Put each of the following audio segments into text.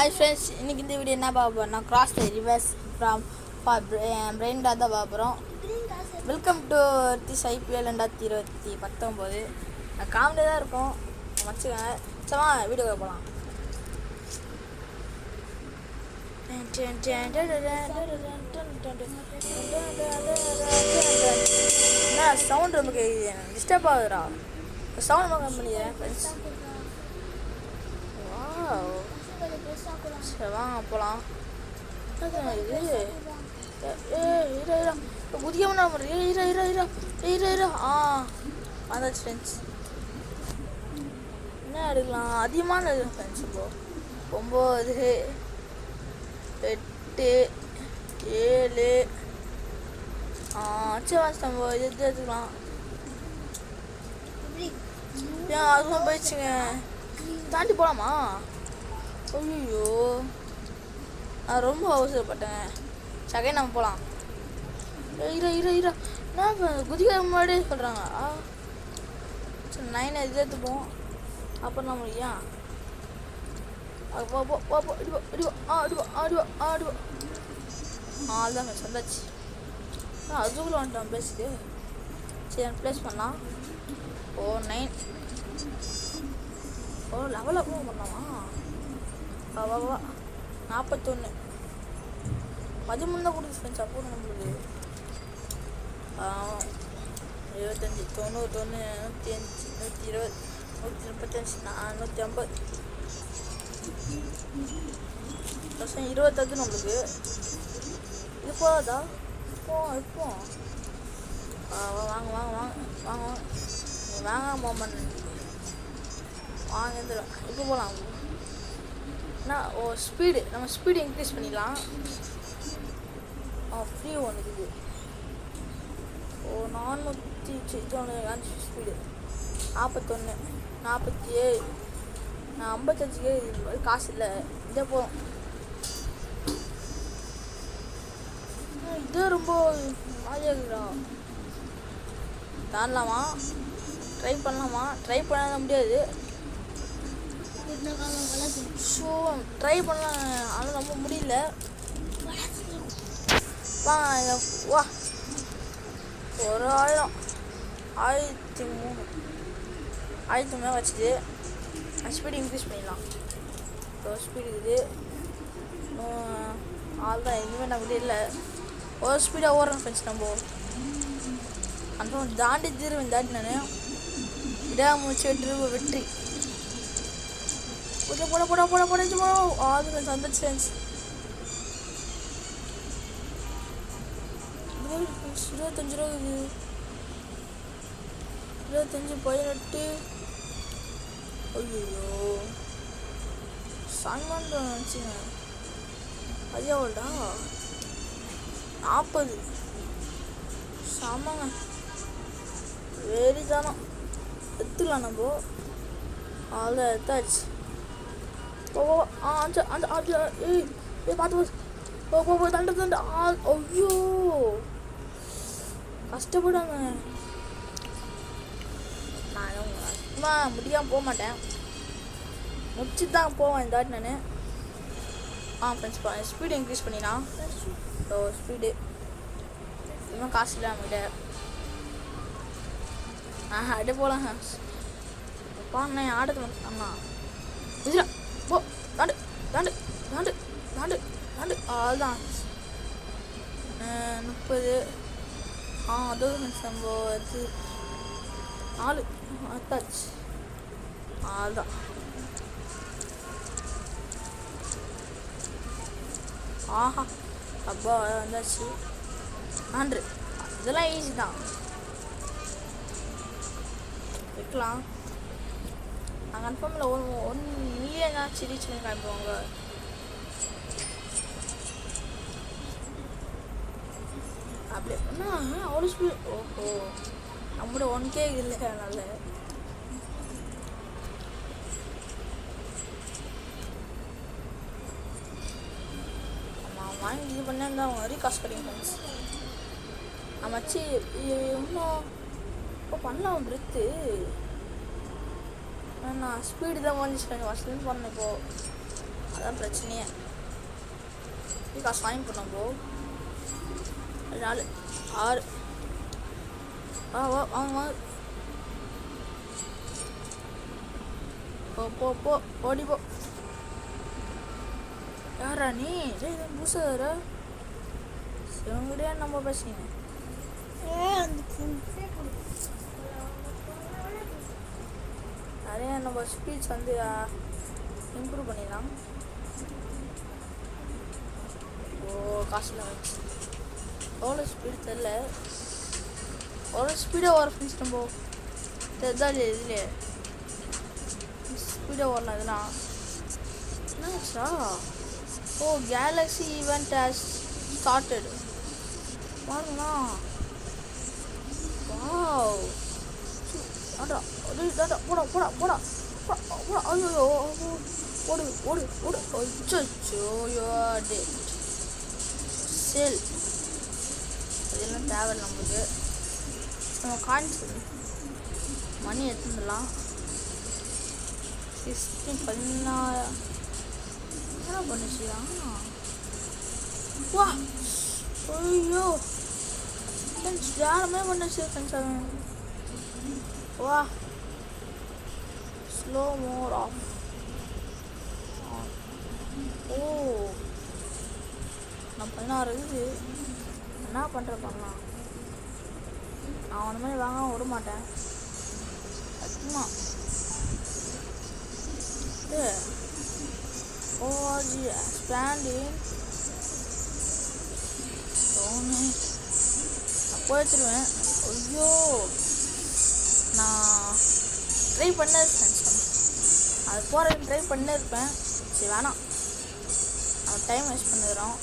Hi friends, இன்றைக்கி இந்த video என்ன பார்க்க போகிறோம்னா cross the reverse from brain தான் பார்க்குறோம். Welcome to IPL 2019. காமெடியாக தான் இருக்கும், வச்சுக்கோங்க. சும்மா வீடியோவில் போகலாம். என்ன சவுண்ட் ரொம்ப கேட்குது, டிஸ்டர்ப் ஆகுதுடா. சவுண்ட் ரொம்ப கம்மி பண்ணிக்கிறேன் ஃப்ரெண்ட்ஸ். சரி வாங்க போகலாம். இது குதிக்க வந்தாச்சு ஃப்ரெண்ட்ஸ். என்ன எடுக்கலாம், அதிகமான ஃப்ரெண்ட்ஸ். இப்போ 9 8 7 சரி வாங்க இது எடுத்துக்கலாம். ஏன் அதுவும் போயிடுச்சுங்க, தாண்டி போகலாமா? ஐயோ நான் ரொம்ப அவசரப்பட்டேங்க. செகண்ட் நம்ம போகலாம். நான் குதிக்க முன்னாடியே சொல்கிறாங்க. சரி 9 இது எடுத்துப்போம். அப்புறம் நம்ம ஏன் அதுதான் சொந்தாச்சு. அதுக்குள்ள வந்துட்டோம் பேசிட்டு. சரி ப்ளேஸ் பண்ணலாம். 9 லெவல் அப்புறம் பண்ணலாமா? வா 41 13 தான் கொடுத்து ஃப்ரெண்ட்ஸ். அப்போ நம்மளுக்கு 75 91 105 120 135 450 25 நம்மளுக்கு இது போதாதா? இப்போ வாங்க மோமன் வாங்க இப்போ போகலாம். ஸ்பீடு நம்ம ஸ்பீடு இன்க்ரீஸ் பண்ணிக்கலாம். ஃப்ரீ ஒன்று இருக்குது. 400 ஸ்பீடு 41 47 நான் 55 காசு இல்லை. இதே போதும். இதே ரொம்ப மாதிரியாக இருக்குடா. தாண்டலாமா? ட்ரை பண்ண முடியாது. ஸோ ட்ரை பண்ணலாம், ஆனால் ரொம்ப முடியல. வா 1003 வச்சுது. ஸ்பீடு இன்க்ரீஸ் பண்ணிடலாம். ஸ்பீடு இருக்குது. ஆள்தான் எதுவுமே நமக்கு இல்லை. ஒரு ஸ்பீடாக ஓடுறேன் ஃப்ரெண்ட்ஸ். நம்ம அந்த தாண்டி நான் விடாமூச்சு வெற்றி போட ஆல் சந்தோஷ் ஃப்ரெண்ட்ஸ். 25 ரூபா இது. 25 18. ஐயோ சாமான் நினச்சிங்க. அது எவ்வளோடா? 40. சாமாங்க வேறு தானே எடுத்துக்கலாம் நம்ம. அதில் எடுத்தாச்சு. பார்த்து தண்டு ஐயோ கஷ்டப்படாங்க. நான் சும்மா முடியாமல் போக மாட்டேன், முடிச்சு தான் போவேன் இந்த வாட்டி நான். ஃப்ரெண்ட்ஸ் ஸ்பீடு இன்க்ரீஸ் பண்ணிடலாம். ஸ்பீடு இன்னும் காசு இல்லை நம்மகிட்ட. அப்படியே போகலாம். நான் ஆடுறது அண்ணா இதுல போ தாண்டு அதுதான் 30. அதுவும் சம்பவத்து 4 அத்தாச்சு. அதுதான் அப்பா வந்தாச்சு. 100 இதெல்லாம் ஈஸி தான் வைக்கலாம். கன்ஃபார்மில் 1 மில்லியன் ஆச்சு ரீச் பண்ணி காமிப்பாங்க. அப்படி அவ்வளோ ஸ்பீட். நம்மளோட 1K இல்லை. அதனால வாங்கி இது பண்ணா அவங்க நிறைய காசு கிடைக்கும் ஃப்ரெண்ட்ஸ். நம்ம வச்சு இன்னும் இப்போ பண்ணலாம். பிரெத்து நான் ஸ்பீடு தான் வந்துச்சு. ஃபஸ்ட்லேருந்து பண்ணேன். இப்போது அதான் பிரச்சனையே. காசு வாங்கி போனோம் போ. 4 6 வாங்க போ ஓடி போ. யாரா நீ? பூசாரா சிவங்கடியா நம்ம பேசுங்க. நிறைய நம்ம ஸ்பீச் வந்து இம்ப்ரூவ் பண்ணிடலாம். காசுல வச்சு எவ்வளோ ஸ்பீடு தெரில. எவ்வளோ ஸ்பீடாக வர ஃப்ரெண்ட்ஸ் நம்ம தெரிதா இல்லையா? இதுலையே ஸ்பீடாக வரலாம் இதெல்லாம். என்னாச்சா? Galaxy event has started. பாருங்களா. வாவ். போடா. ஐயோ ஓடு. செல் இதெல்லாம் தேவை நம்மளுக்கு. நம்ம காயின்ஸ் மணி எடுத்துடலாம். 16 என்ன பண்ணுச்சுயா? வா ஐயோ ஃப்ரெண்ட்ஸ் யாருமே பண்ணுச்சு ஃப்ரெண்ட்ஸ். அவன் வா ஸ்லோ மோட் ஆஃப். நான் 16 இருக்குது. என்ன பண்ணலாம்? நான் அந்த மாதிரி வாங்க விட மாட்டேன் சத்தியமா. ஸ்டாண்டிங் நான் போயிடுச்சிருவேன். ஐயோ நான் ட்ரை பண்ணிருப்பேன். அது போகிறதுக்கு ட்ரை பண்ணிருப்பேன். சரி வேணாம், நம்ம டைம் வேஸ்ட் பண்ணிடுறோம்.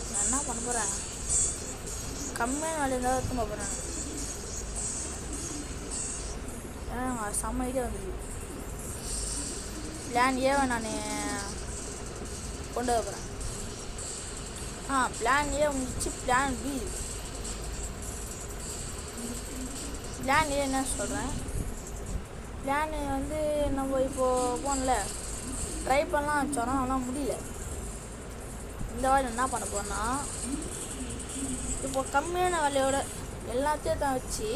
நான் என்ன பண்ண போகிறேன்? கம்மியான வேலை இருந்தால் தான் திரும்ப போகிறேன். ஏன்னா செம்ம ஐடியா வந்துருக்கு. பிளான் ஏவை நான் கொண்டு வரப்போகிறேன். பிளான் ஏ முடிச்சு பிளான் பி. பிளான் ஏ என்ன சொல்கிறேன்? பிளான் வந்து நம்ம இப்போது போனல ட்ரை பண்ணலாம் வச்சோன்னா ஆனால் முடியல. இந்த வேலை என்ன பண்ண போனா, இப்போ கம்மியான வேலையோட எல்லாத்தையும் தான் வச்சு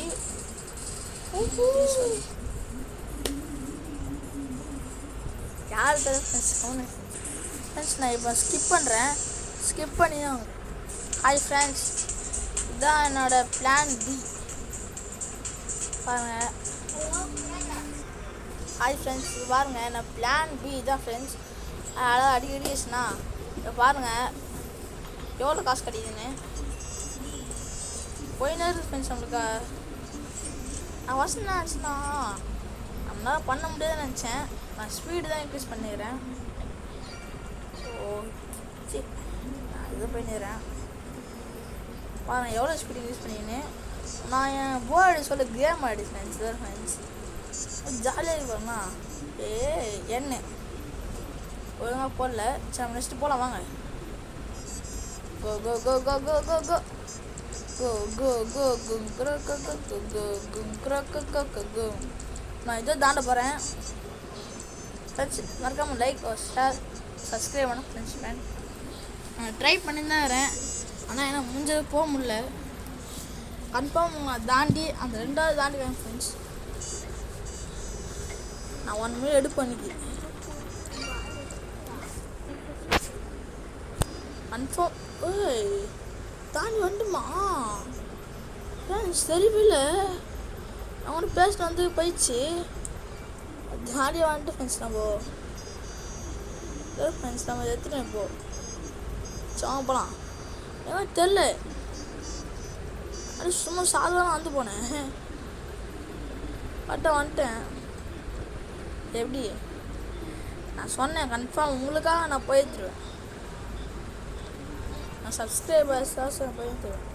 யார் தர ஃப்ரெண்ட்ஸ் நான் இப்போ ஸ்கிப் பண்ணுறேன். ஸ்கிப் பண்ணி தான் ஹாய் ஃப்ரெண்ட்ஸ், இதுதான் என்னோட பிளான் பி. பாருங்கள் ஹாய் ஃப்ரெண்ட்ஸ், இது பாருங்கள் நான் பிளான் பி தான் ஃப்ரெண்ட்ஸ். அதனால் அடிக்கடி யூஸ்னா இப்போ பாருங்கள் எவ்வளோ காசு கிடைக்குதுன்னு போயினே இருக்கு ஃப்ரெண்ட்ஸ். நம்மளுக்கு நான் ஃபஸ்ட் என்ன நினச்சேன்னா நம்மளால் பண்ண முடியாதுன்னு நினச்சேன். நான் ஸ்பீடு தான் இன்க்ரீஸ் பண்ணிடுறேன். ஸோ சரி நான் இது பண்ணிடுறேன். பாருங்கள் எவ்வளோ ஸ்பீடு இன்க்ரீஸ் பண்ணின்னு. நான் என் போர்டு சொல்ல கேம் ஆடி ஃப்ரெண்ட்ஸ் தான் ஃப்ரெண்ட்ஸ் ஜாலியாக இருப்பாங்கண்ணா. என்ன ஒழுங்காக போடல. சரி நம்ம நெக்ஸ்ட்டு போகலாம் வாங்க. கோ கோ கோ கோ கோ கோ கோ கோ கோ கோ கோ கோ. நான் இதோ தாண்ட போகிறேன் ஃப்ரெண்ட்ஸ். மறக்காமல் லைக் ஷேர் சப்ஸ்கிரைப் பண்ண ஃப்ரெண்ட்ஸ். நான் ட்ரை பண்ணி தான் வரேன், ஆனால் என்ன முடிஞ்சது போக முடியல. கன்ஃபார்ம் தாண்டி அந்த 2வது தாண்டிவேன் ஃப்ரெண்ட்ஸ். நான் 1 மினிட் எடுப்பேன் இன்னைக்கு கன்ஃபார்ம். தாண்டி வந்துமா ஃப்ரெண்ட்ஸ்? தெரியல, நான் கூட பேசிட்டு வந்து போயிடுச்சு. ஜாலியாக வந்துட்டு ஃப்ரெண்ட்ஸ். நம்ம எடுத்துட்டேன் இப்போ. சாம போகலாம். ஏன்னா தெரில, அது சும்மா சாதாரண வந்து போனேன். வந்துட்டேன். எப்படி நான் சொன்னேன் கன்ஃபார்ம் உங்களுக்காக நான் போயிடுவேன். நான் சப்ஸ்கிரைபர்ஸாக போயிடுவேன்.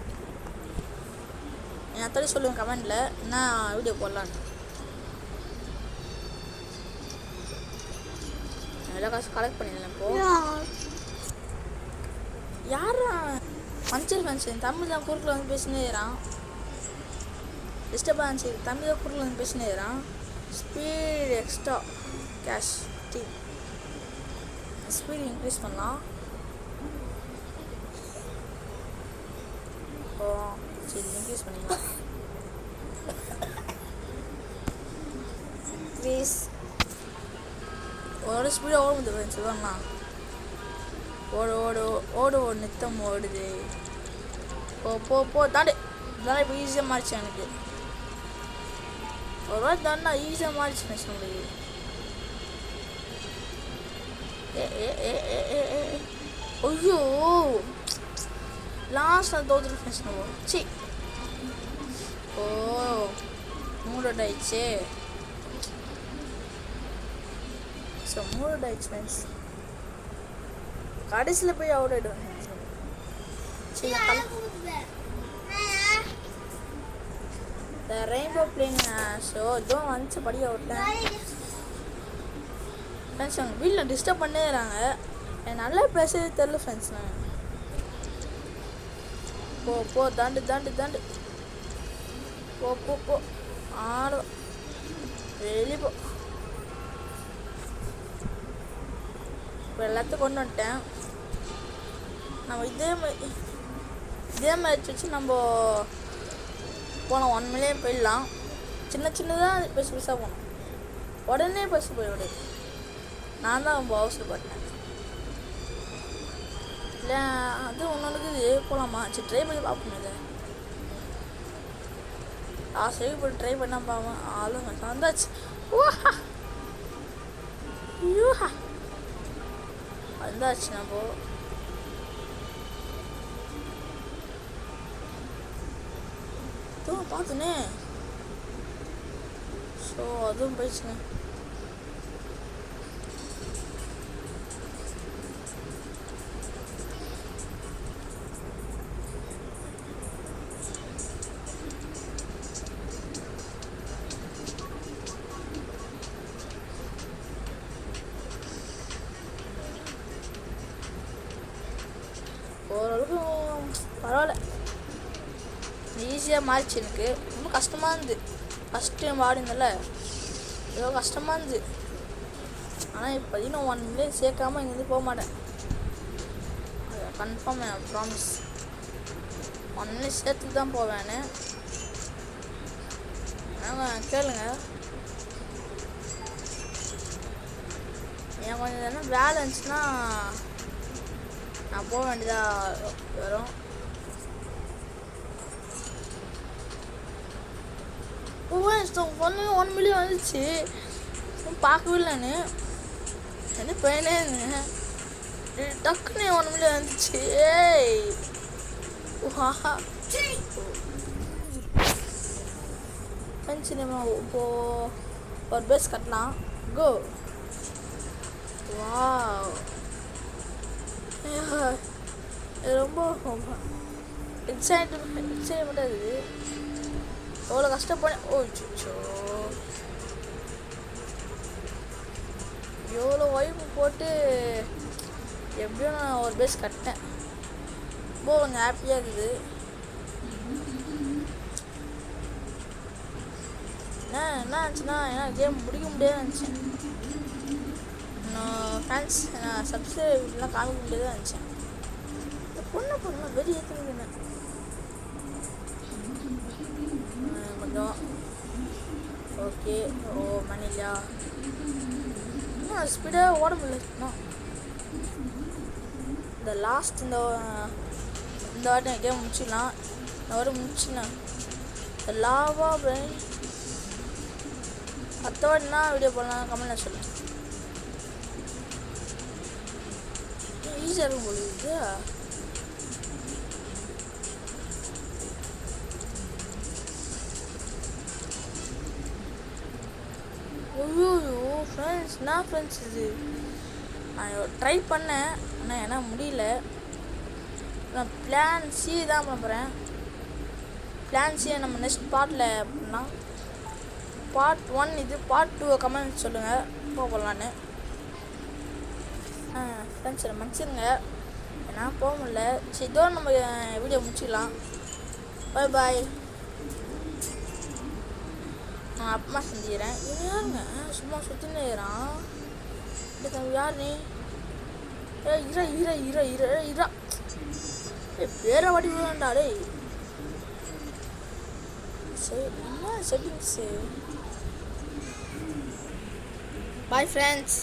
என் அத்தனை சொல்லுவேன் கமெண்டில் என்ன வீடியோ போடலான்னு. எல்லா காசு கலெக்ட் பண்ணிடலாம் இப்போ. யாரா மஞ்சள் ஃபேன்ஸ் தமிழ் தான் குறுக்கில் வந்து பேசினேறான். டிஸ்டர்பான்ஸ் தமிழ் தான் குறுக்கில் வந்து பேசினேறான். Speed extra cash team speed increase பண்ணலாம். ஓ சரி, இன்க்ரீஸ் பண்ணிக்கலாம். இன்க்ரீஸ் ஒரு ஸ்பீடாக ஓடுது ஃப்ரெண்ட்ஸ். இவண்ணா ஓடு ஓடு ஓடு ஓடு நித்தம் ஓடுது. போ தாண்டு. இதெல்லாம் இப்போ ஈஸியாக மாறிச்சு எனக்கு. ஒரு வாரம் தாண்டா ஈஸியாக மாறிச்சு ஃப்ரெண்ட்ஸ் நம்மளுக்கு. ஐயோ லாஸ்ட் நான் தோத்துட்டு ஃப்ரெண்ட்ஸ் நம்ம. சி ஓ மூட் ஆயிடுச்சு. ஸோ மூட் ஆயிடுச்சு ஃப்ரெண்ட்ஸ். கடைசியில் போய் அவுட் ஆகிடுவேன். சரி இந்த ரெயின்போ பிளேயிங் ஷோ இதுவும் வந்துச்சு படிக்க விட்டேன் ஃப்ரெண்ட்ஸ். அவங்க வீட்டில் டிஸ்டர்ப் பண்ணிடுறாங்க. எனக்கு நல்லா பேசவே தெரில ஃப்ரெண்ட்ஸ். நான் போ தாண்டு தாண்டு தாண்டு போ ஆடு வெளியே போ. இப்போ எல்லாத்தையும் கொண்டு வந்துட்டேன். நம்ம இதே மேட்ச் வச்சு நம்ம போனோம் 1 மில்லியன் போயிடலாம். சின்னதாக பெருசாக போனோம். உடனே பஸ் போய்விடு. நான் தான் ரொம்ப அவசரப்பட்டேன். இல்லை அது ஒன்று போகலாமா? சரி ட்ரை பண்ணி பார்ப்போம். இதை சரி போட்டு ட்ரை பண்ணால் பார்ப்போம். ஆளுங்க வந்தாச்சு. ஓஹா யூஹா வந்தாச்சு. நம்ம பார்த்துனே. ஸோ அதுவும் போயிடுச்சுங்க. ஓரளவுக்கு பரவாயில்ல, ஈஸியாக மாறிச்சு. எனக்கு ரொம்ப கஷ்டமாக இருந்தது ஃபஸ்ட் டைம் ஆடினதில்ல, ஏதோ கஷ்டமாக இருந்தது. ஆனால் இப்போதைக்கு நான் 1 மில்லியன் சேர்க்காமல் இங்கேருந்து போக மாட்டேன். Confirm promise. 1 மில்லியன் சேர்த்துட்டு தான் போவேன்னு. கேளுங்க. என் கொஞ்சம் என்ன வேலை இருந்துச்சுன்னா நான் போக வேண்டியதாக வரும். ஒன்று 1 மில்லியன் வந்துச்சு. பார்க்கவே இல்லைன்னு என்ன பையனே டக்குன்னு 1 மில்லியன் வந்துச்சு. ஏய் சினிமா இப்போ ஒரு பேஸ் கட்டலாம். கோ வா ரொம்ப எக்ஸைட்மெண்ட்டாக இருக்குது. எவ்வளோ கஷ்டப்பட. ஓச்சோ எவ்வளோ ஒய்ஃபு போட்டு எப்படியும் நான் ஒரு பேஸ் கட்டேன். ரொம்ப கொஞ்சம் ஹாப்பியாக இருக்குது. என்ன ஆச்சுன்னா ஏன்னா கேம் முடிக்க முடியாது நினச்சேன். நான் ஃபேன்ஸ் நான் சப்ஸ்கிரைப்லாம் காமிக்க முடியாதான் நினச்சேன். பொண்ணு வெறி ஏற்றுங்க கொஞ்சம். ஓகே ஓ மணிலா இன்னும் ஸ்பீடாக ஓட முடியல. இந்த லாஸ்ட் இந்த வாட்டி கேம் முடிச்சிடலாம். இந்த வாட்டி முடிச்சுலாம் இந்த லாவா பிரெயின். அடுத்த வாட்டினா வீடியோ போடலாம் கமெண்ட்டில் சொல்லுங்கள். ஈஸியாக இருக்கும் போல இருக்குது. ஐயோ ஃப்ரெண்ட்ஸ் நான் ஃப்ரெண்ட்ஸ் இது நான் ட்ரை பண்ணேன். ஆனால் ஏன்னா முடியல. நான் பிளான் சி தான் பண்ண போகிறேன். பிளான் சியை நம்ம நெக்ஸ்ட் பார்ட்டில் பண்ணலாம். பார்ட் 1 இது. பார்ட் 2 கமெண்ட் சொல்லுங்கள் போகலான்னு. ஃப்ரெண்ட்ஸ் மன்னிச்சிருங்க ஏன்னா போக முடியல. சரி இதோ நம்ம வீடியோ முடிச்சிக்கலாம். பாய் பாய். நான் அப்பமா செஞ்சுக்கிறேன். இவன் யாருங்க சும்மா சுற்றின்னு இருக்கிறான். தம்பி யார் நீ? இரா இரா இரா இரா இரா பேரை வாடி வேண்டா டேய். சரி என்ன செட்டிங்ஸு. Bye friends.